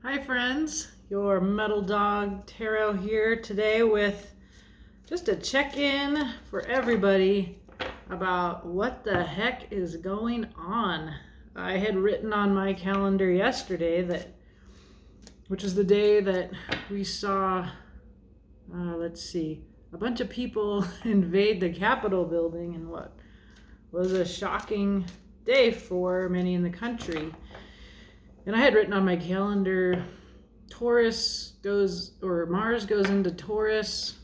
Hi friends, your Metal Dog Tarot here today with just a check-in for everybody about what the heck is going on. I had written on my calendar yesterday which is the day that we saw, a bunch of people invade the Capitol building in what was a shocking day for many in the country. And I had written on my calendar, Mars goes into Taurus,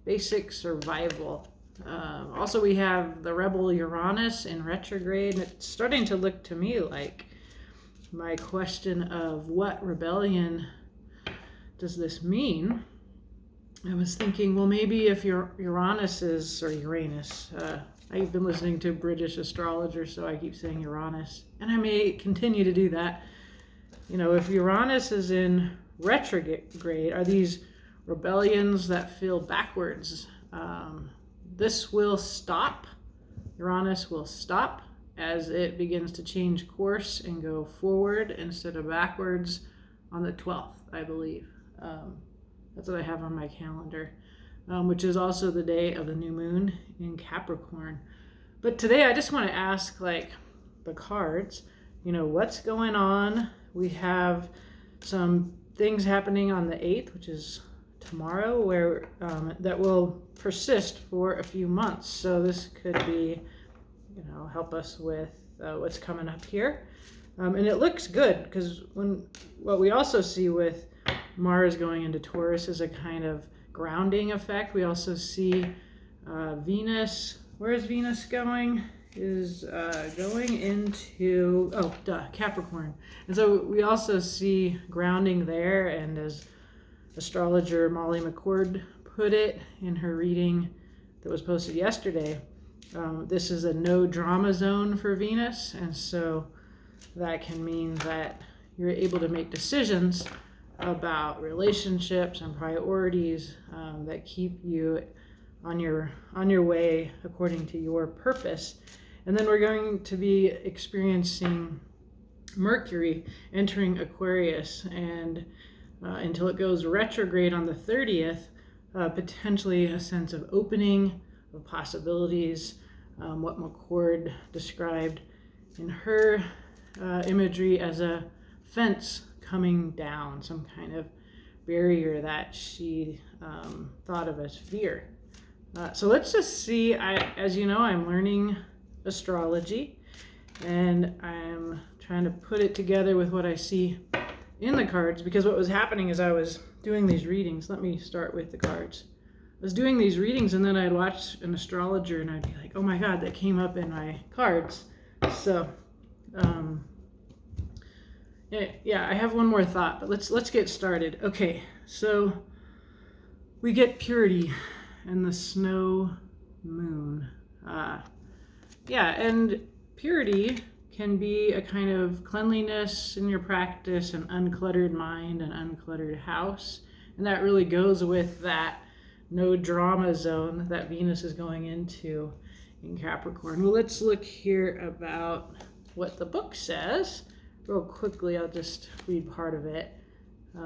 basic survival. Also, we have the rebel Uranus in retrograde, and it's starting to look to me like my question of what rebellion does this mean? I was thinking, well, maybe if Uranus, I've been listening to British astrologers, so I keep saying Uranus, and I may continue to do that. You know, if Uranus is in retrograde, are these rebellions that feel backwards? This will stop. Uranus will stop as it begins to change course and go forward instead of backwards on the 12th, I believe. That's what I have on my calendar. Which is also the day of the new moon in Capricorn. But today I just want to ask, the cards, what's going on? We have some things happening on the 8th, which is tomorrow, where that will persist for a few months. So this could be, help us with what's coming up here. And it looks good because what we also see with Mars going into Taurus is a kind of grounding effect. We also see Venus. Where is Venus going? Is going into Capricorn. And so we also see grounding there. And as astrologer Molly McCord put it in her reading that was posted yesterday, this is a no drama zone for Venus, and so that can mean that you're able to make decisions about relationships and priorities that keep you on your way according to your purpose. And then we're going to be experiencing Mercury entering Aquarius, and until it goes retrograde on the 30th, potentially a sense of opening, of possibilities, what McCord described in her imagery as a fence coming down, some kind of barrier that she thought of as fear. So let's just see. As you know, I'm learning astrology, and I'm trying to put it together with what I see in the cards, because what was happening is I was doing these readings. Let me start with the cards. I was doing these readings, and then I'd watch an astrologer, and I'd be like, oh my God, that came up in my cards. So, yeah, I have one more thought, but let's get started. Okay, so we get purity and the snow moon. And purity can be a kind of cleanliness in your practice, an uncluttered mind, an uncluttered house. And that really goes with that no drama zone that Venus is going into in Capricorn. Well, let's look here about what the book says. Real quickly, I'll just read part of it.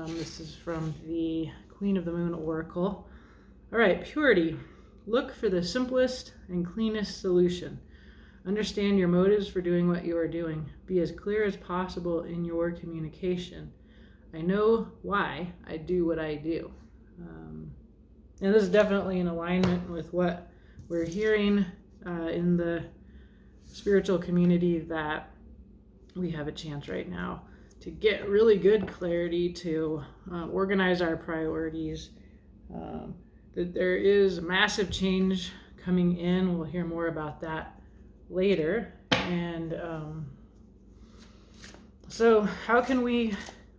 This is from the Queen of the Moon Oracle. All right, purity. Look for the simplest and cleanest solution. Understand your motives for doing what you are doing. Be as clear as possible in your communication. I know why I do what I do. And this is definitely in alignment with what we're hearing in the spiritual community, that we have a chance right now to get really good clarity, to organize our priorities. That there is massive change coming in. We'll hear more about that later. And so how can we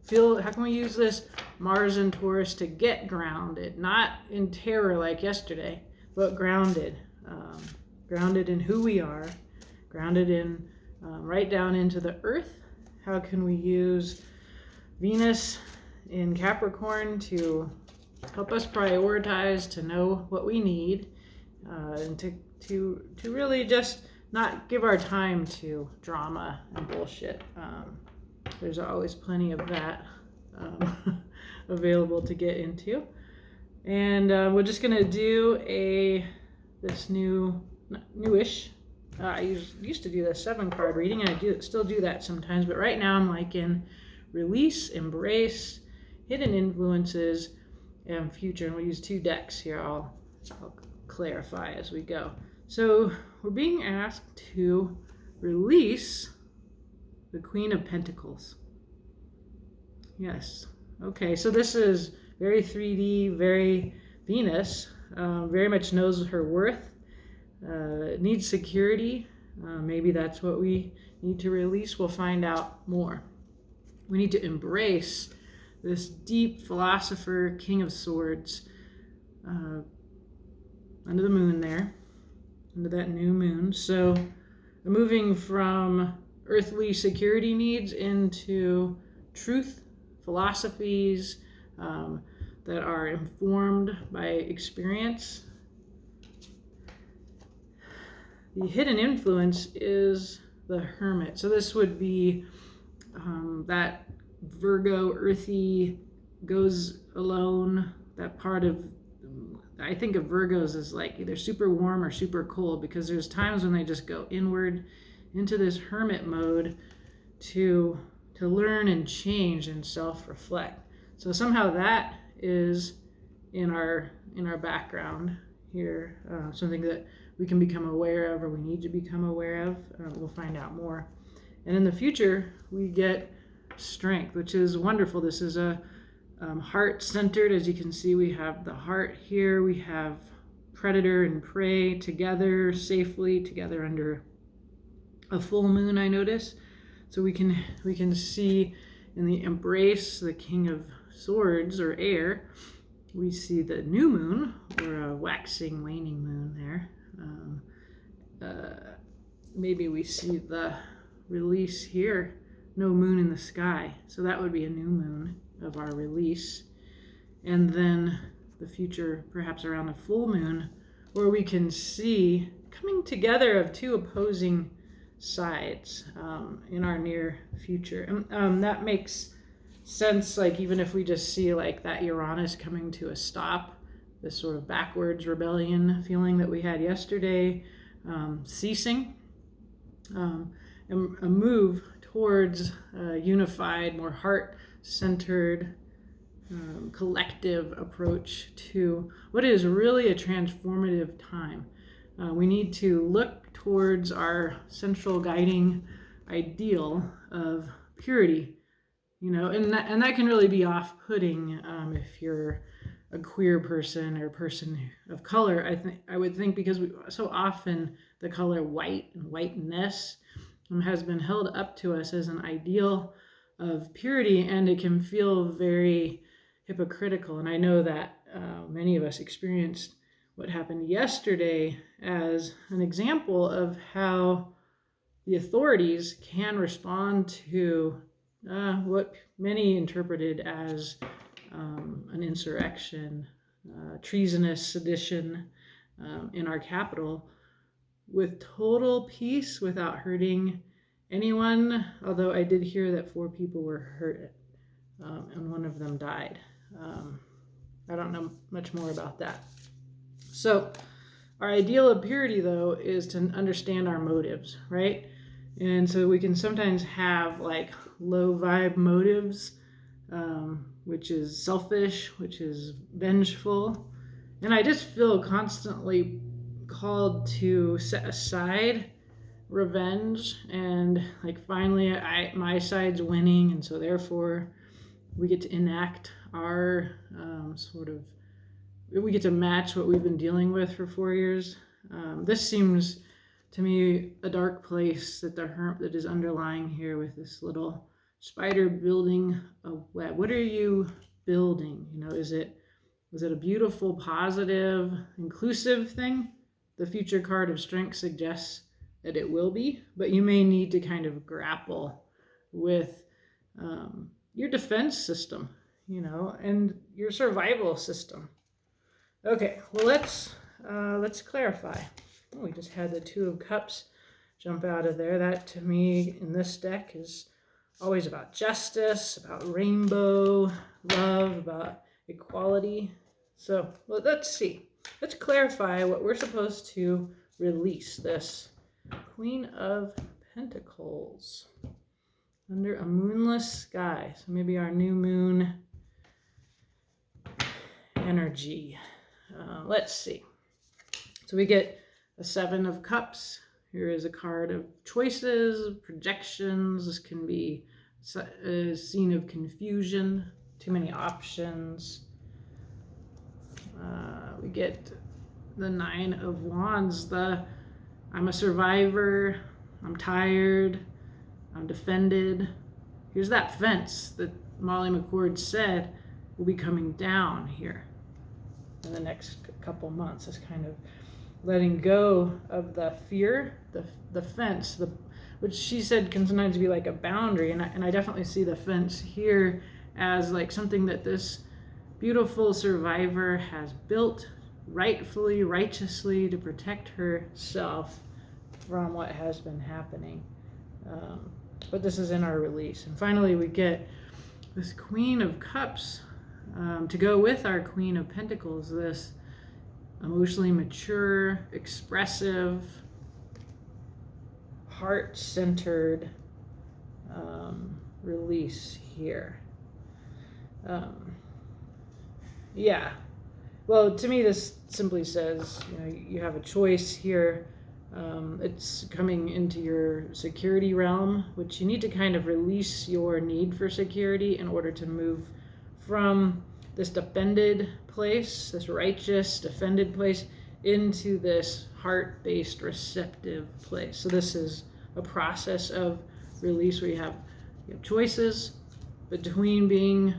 use this Mars and Taurus to get grounded? Not in terror like yesterday, but grounded. Grounded in who we are, grounded in right down into the earth. How can we use Venus in Capricorn to help us prioritize, to know what we need, and to really just not give our time to drama and bullshit. There's always plenty of that available to get into. And we're just going to do this newish. I used to do the 7-card reading, and I still do that sometimes. But right now I'm like in release, embrace, hidden influences, and future. And we'll use 2 decks here. I'll clarify as we go. So we're being asked to release the Queen of Pentacles. Yes. Okay, so this is very 3D, very Venus, very much knows her worth, needs security. Maybe that's what we need to release. We'll find out more. We need to embrace this deep philosopher, King of Swords, under the moon there, under that new moon. So moving from earthly security needs into truth, philosophies that are informed by experience. The hidden influence is the Hermit. So this would be that Virgo, earthy, goes alone, that part of, I think of Virgos as like either super warm or super cold, because there's times when they just go inward into this hermit mode to learn and change and self-reflect. So somehow that is in our background here, something that we can become aware of, or we need to become aware of. We'll find out more. And in the future, we get strength, which is wonderful. This is a heart-centered. As you can see, we have the heart here. We have predator and prey together, safely together under a full moon, I notice. So we can see in the embrace, the King of Swords, or air, we see the new moon, or a waxing, waning moon there. Maybe we see the release here, no moon in the sky. So that would be a new moon of our release. And then the future, perhaps around a full moon, where we can see coming together of 2 opposing sides in our near future. That makes sense, like even if we just see like that Uranus coming to a stop, this sort of backwards rebellion feeling that we had yesterday, ceasing, and a move towards a unified, more heart-centered, collective approach to what is really a transformative time. We need to look towards our central guiding ideal of purity, and that can really be off-putting if you're a queer person or person of color. I would think because so often the color white and whiteness has been held up to us as an ideal of purity, and it can feel very hypocritical. And I know that many of us experienced what happened yesterday as an example of how the authorities can respond to what many interpreted as an insurrection, treasonous sedition in our capital, with total peace, without hurting anyone. Although I did hear that 4 people were hurt and 1 of them died. I don't know much more about that. So our ideal of purity, though, is to understand our motives, right? And so we can sometimes have like low vibe motives, which is selfish, which is vengeful. And I just feel constantly called to set aside revenge, and like finally my side's winning, and so therefore we get to enact our we get to match what we've been dealing with for 4 years. This seems to me a dark place that that is underlying here, with this little spider building a web. What are you building? Was it a beautiful, positive, inclusive thing? The future card of strength suggests that it will be, but you may need to kind of grapple with your defense system, and your survival system. Okay, well, let's clarify. We just had the 2 of Cups jump out of there. That, to me, in this deck is always about justice, about rainbow, love, about equality. So let's see. Let's clarify what we're supposed to release. This Queen of Pentacles under a moonless sky. So maybe our new moon energy. Let's see. So we get a 7 of Cups. Here is a card of choices, projections. This can be a scene of confusion, too many options. We get the 9 of Wands. I'm a survivor. I'm tired. I'm defended. Here's that fence that Molly McCord said will be coming down here in the next couple months. It's kind of letting go of the fear, the fence, which she said can sometimes be like a boundary. And I definitely see the fence here as like something that this beautiful survivor has built rightfully, righteously to protect herself from what has been happening. But this is in our release. And finally, we get this Queen of Cups to go with our Queen of Pentacles, this emotionally mature, expressive, heart-centered release here. Yeah. Well, to me, this simply says, you have a choice here. It's coming into your security realm, which you need to kind of release your need for security in order to move from this defended place, this righteous, defended place, into this heart-based, receptive place. So this is a process of release where you have choices between being,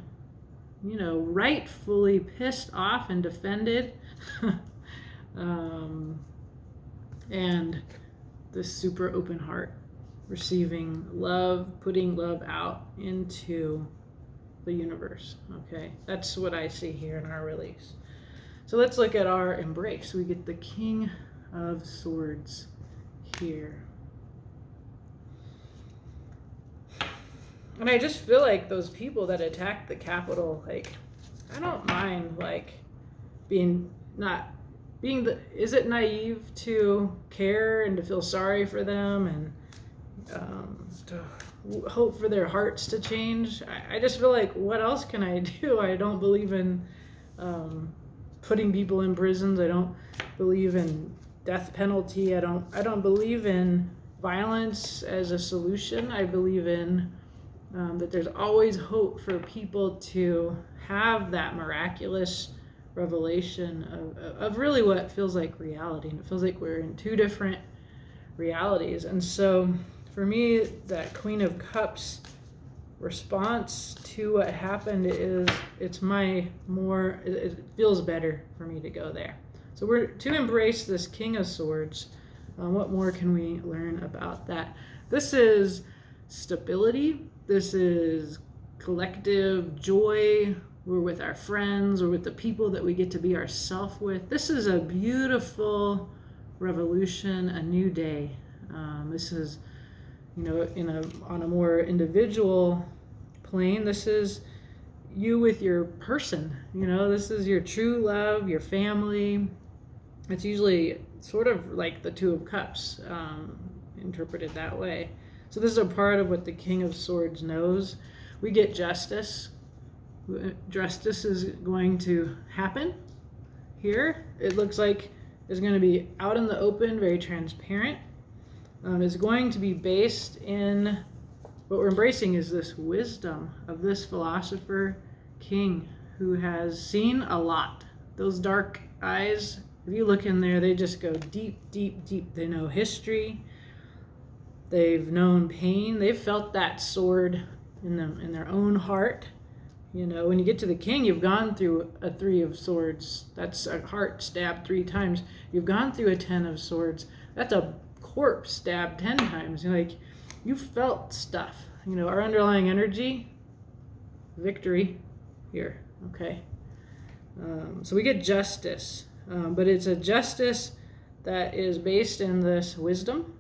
rightfully pissed off and defended, and this super open heart, receiving love, putting love out into the universe. Okay, that's what I see here in our release. So let's look at our embrace. We get the King of Swords here. And I just feel like those people that attacked the Capitol, I don't mind, is it naive to care and to feel sorry for them and to hope for their hearts to change? I just feel like, what else can I do? I don't believe in putting people in prisons. I don't believe in death penalty. I don't believe in violence as a solution. I believe in that there's always hope for people to have that miraculous revelation of really what feels like reality. And it feels like we're in two different realities. And so for me, that Queen of Cups response to what happened is, it feels better for me to go there. So we're to embrace this King of Swords. What more can we learn about that? This is stability. This is collective joy. We're with our friends. We're with the people that we get to be ourselves with. This is a beautiful revolution, a new day. This is, on a more individual plane, this is you with your person. This is your true love, your family. It's usually sort of like the Two of Cups, interpreted that way. So this is a part of what the King of Swords knows. We get justice. Justice is going to happen here. It looks like it's going to be out in the open, very transparent. It's going to be based in, what we're embracing is this wisdom of this philosopher king who has seen a lot. Those dark eyes, if you look in there, they just go deep, deep, deep. They know history. They've known pain. They've felt that sword in their own heart. When you get to the king, you've gone through a 3 of Swords. That's a heart stabbed 3 times. You've gone through a 10 of Swords. That's a corpse stabbed 10 times. You felt stuff. Our underlying energy, victory here. Okay. So we get justice, but it's a justice that is based in this wisdom,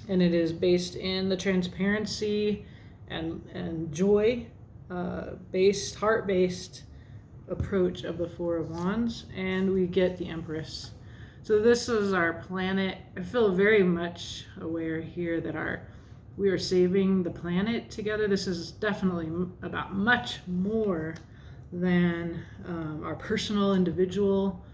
and it is based in the transparency and joy based, heart-based approach of the Four of Wands, and we get the Empress. So this is our planet. I feel very much aware here that we are saving the planet together. This is definitely about much more than our personal, individual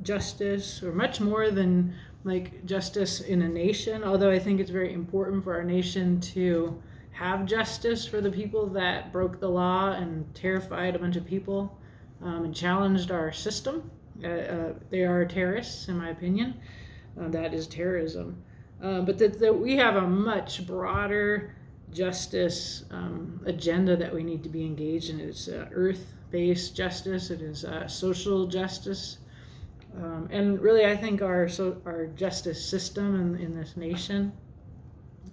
justice, or much more than like justice in a nation. Although I think it's very important for our nation to have justice for the people that broke the law and terrified a bunch of people and challenged our system. They are terrorists, in my opinion. That is terrorism. But that we have a much broader justice agenda that we need to be engaged in. It's earth-based justice. It is social justice. And really, I think our justice system in this nation,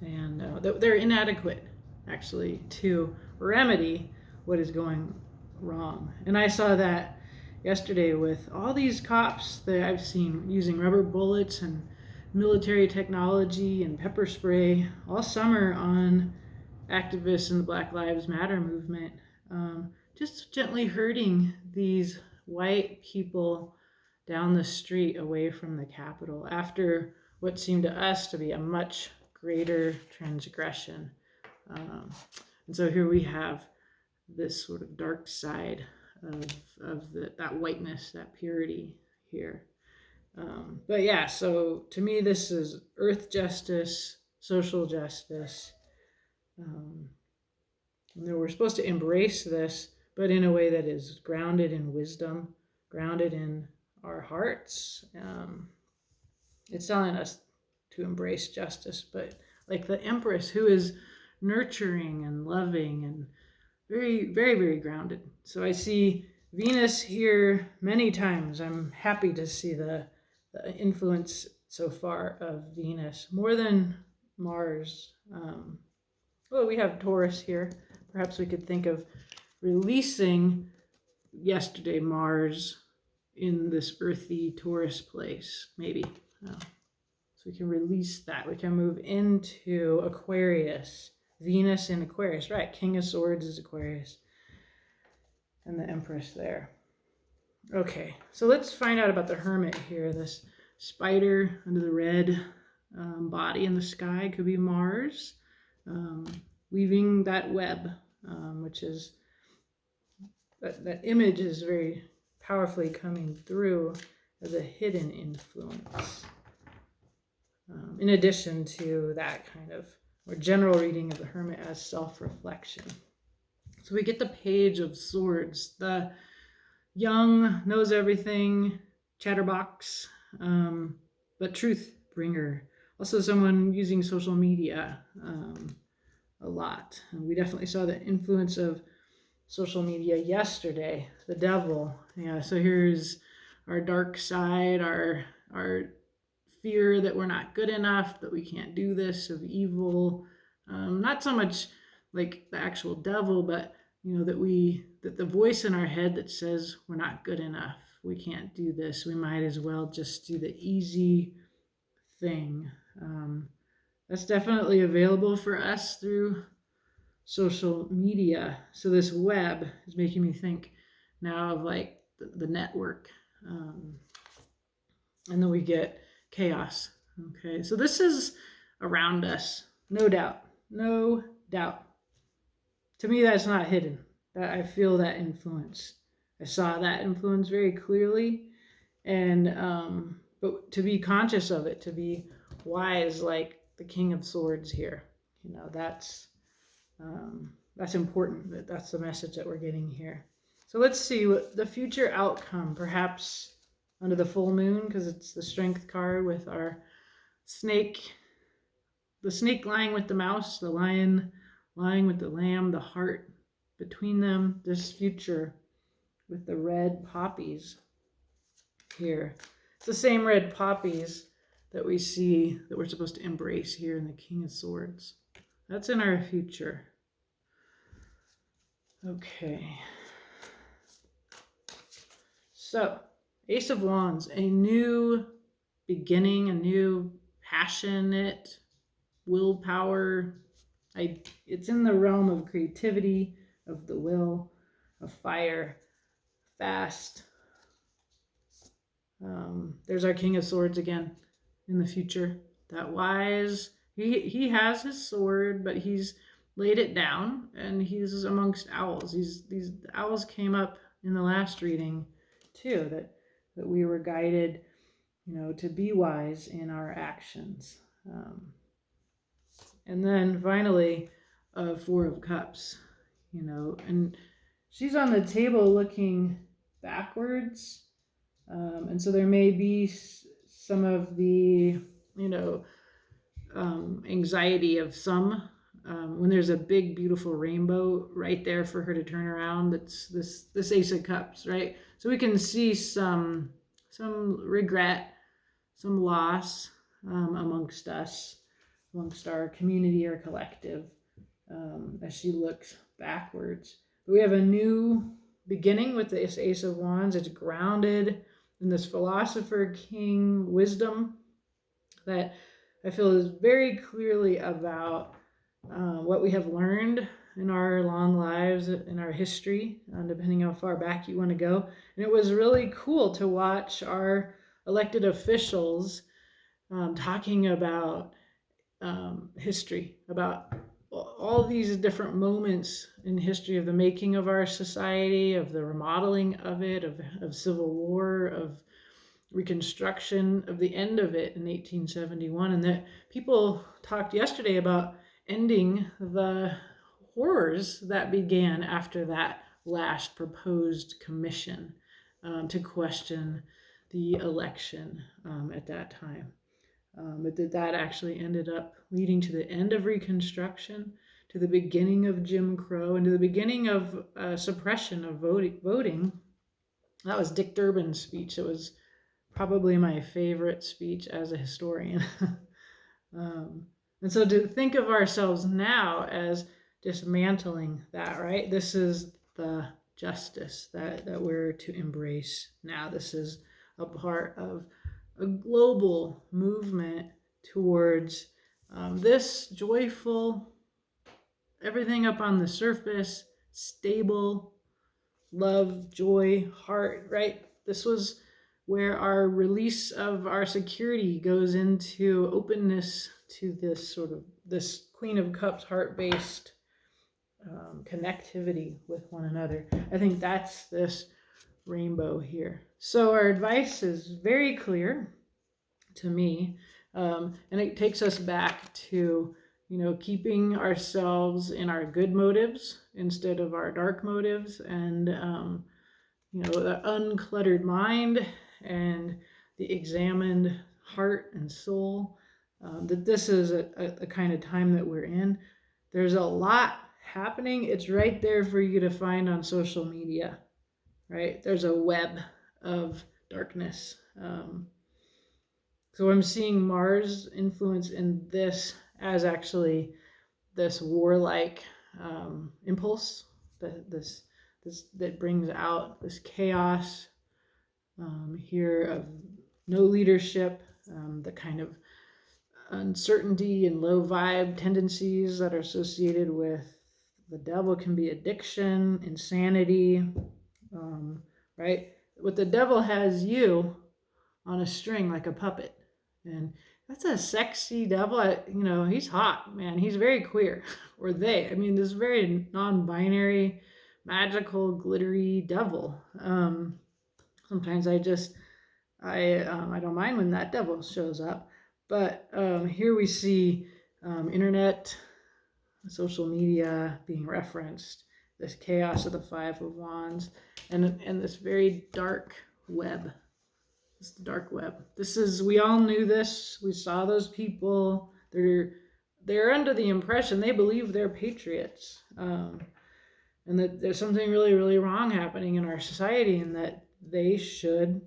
and they're inadequate, actually, to remedy what is going wrong. And I saw that yesterday with all these cops that I've seen using rubber bullets and military technology and pepper spray all summer on activists in the Black Lives Matter movement, just gently hurting these white people down the street away from the Capitol after what seemed to us to be a much greater transgression. And so here we have this sort of dark side of that whiteness, that purity here. But yeah, so to me, this is earth justice, social justice. We're supposed to embrace this, but in a way that is grounded in wisdom, grounded in our hearts. It's telling us to embrace justice, but like the Empress, who is nurturing and loving and very, very, very grounded. So I see Venus here many times. I'm happy to see the influence so far of Venus, more than Mars. Well, we have Taurus here. Perhaps we could think of releasing yesterday Mars in this earthy Taurus place, maybe. So we can release that. We can move into Aquarius. Venus in Aquarius, right? King of Swords is Aquarius. And the Empress there. Okay, so let's find out about the Hermit here. This spider under the red body in the sky could be Mars. Weaving that web, which is, that image is very powerfully coming through as a hidden influence. In addition to that kind of more general reading of the Hermit as self-reflection. So we get the Page of Swords, the young, knows everything, chatterbox, but truth bringer. Also someone using social media a lot. And we definitely saw the influence of social media yesterday, the devil. Yeah, so here's our dark side, our fear that we're not good enough, that we can't do this, of evil. Not so much like the actual devil, but that the voice in our head that says we're not good enough, we can't do this, we might as well just do the easy thing. That's definitely available for us through social media. So this web is making me think now of like the network. And then we get chaos. Okay, so this is around us, no doubt. To me, that's not hidden. That I feel that influence. I saw that influence very clearly, and but to be conscious of it, to be wise, like the King of Swords here, that's important. That's the message that we're getting here. So let's see what the future outcome, perhaps under the full moon, because it's the Strength card with our snake, the snake lying with the mouse, the lion lying with the lamb, the heart between them, this future with the red poppies here. It's the same red poppies that we see that we're supposed to embrace here in the King of Swords. That's in our future. Okay. So, Ace of Wands, a new beginning, a new passionate willpower It's in the realm of creativity, of the will, of fire, fast. There's our King of Swords again in the future. That wise, he has his sword, but he's laid it down, and he's amongst owls. These owls came up in the last reading too, that we were guided, to be wise in our actions. And then finally, Four of Cups, and she's on the table looking backwards. And so there may be some of the, anxiety of some when there's a big, beautiful rainbow right there for her to turn around. That's this Ace of Cups, right? So we can see some regret, some loss amongst us, amongst our community or collective, as she looks backwards. But we have a new beginning with this Ace of Wands. It's grounded in this philosopher king wisdom that I feel is very clearly about what we have learned in our long lives, in our history, depending how far back you want to go. And it was really cool to watch our elected officials talking about history, about all these different moments in history of the making of our society, of the remodeling of it, of Civil War, of Reconstruction, of the end of it in 1871. And that people talked yesterday about ending the horrors that began after that last proposed commission to question the election at that time. But that actually ended up leading to the end of Reconstruction, to the beginning of Jim Crow, and to the beginning of suppression of voting. That was Dick Durbin's speech. It was probably my favorite speech as a historian. And so to think of ourselves now as dismantling that, right? This is the justice that we're to embrace now. This is a part of a global movement towards this joyful, everything up on the surface, stable, love, joy, heart, right? This was where our release of our security goes into openness to this Queen of Cups, heart-based connectivity with one another. I think that's this rainbow here. So our advice is very clear to me, and it takes us back to keeping ourselves in our good motives instead of our dark motives, and the uncluttered mind and the examined heart and soul. That this is a kind of time that we're in. There's a lot happening. It's right there for you to find on social media, right? There's a web of darkness. So I'm seeing Mars influence in this as actually this warlike impulse that brings out this chaos here of no leadership, the kind of uncertainty and low vibe tendencies that are associated with the devil can be addiction, insanity, right? What the devil has you on a string like a puppet. And that's a sexy devil. He's hot, man. He's very queer. Or they. This very non-binary, magical, glittery devil. Sometimes I don't mind when that devil shows up. But here we see internet, social media being referenced, this chaos of the Five of Wands, and this very dark web. It's the dark web. We all knew this. We saw those people. They're under the impression they believe they're patriots, and that there's something really, really wrong happening in our society, and that they should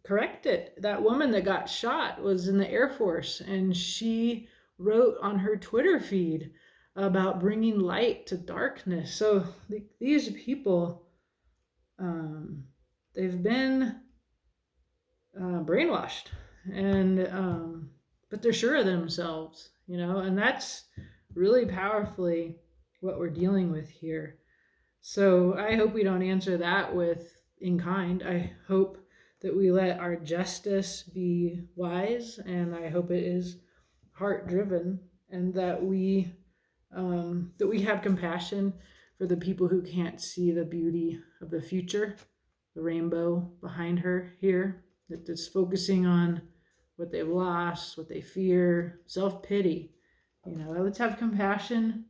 correct it. That woman that got shot was in the Air Force, and she wrote on her Twitter feed about bringing light to darkness. So these people, they've been brainwashed, and but they're sure of themselves, and that's really powerfully what we're dealing with here. So I hope we don't answer that with in kind. I hope that we let our justice be wise, and I hope it is heart driven, and that we have compassion for the people who can't see the beauty of the future, the rainbow behind her here, that is focusing on what they've lost, what they fear, self-pity. Let's have compassion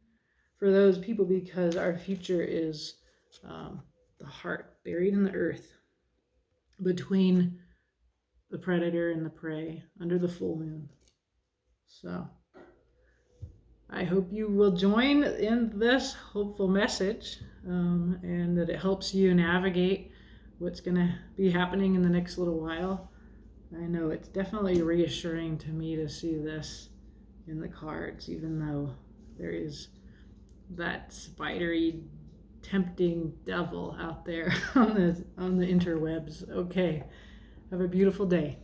for those people, because our future is the heart buried in the earth, between the predator and the prey, under the full moon. So I hope you will join in this hopeful message, and that it helps you navigate what's going to be happening in the next little while. I know it's definitely reassuring to me to see this in the cards, even though there is that spidery, tempting devil out there on the interwebs. Okay, have a beautiful day.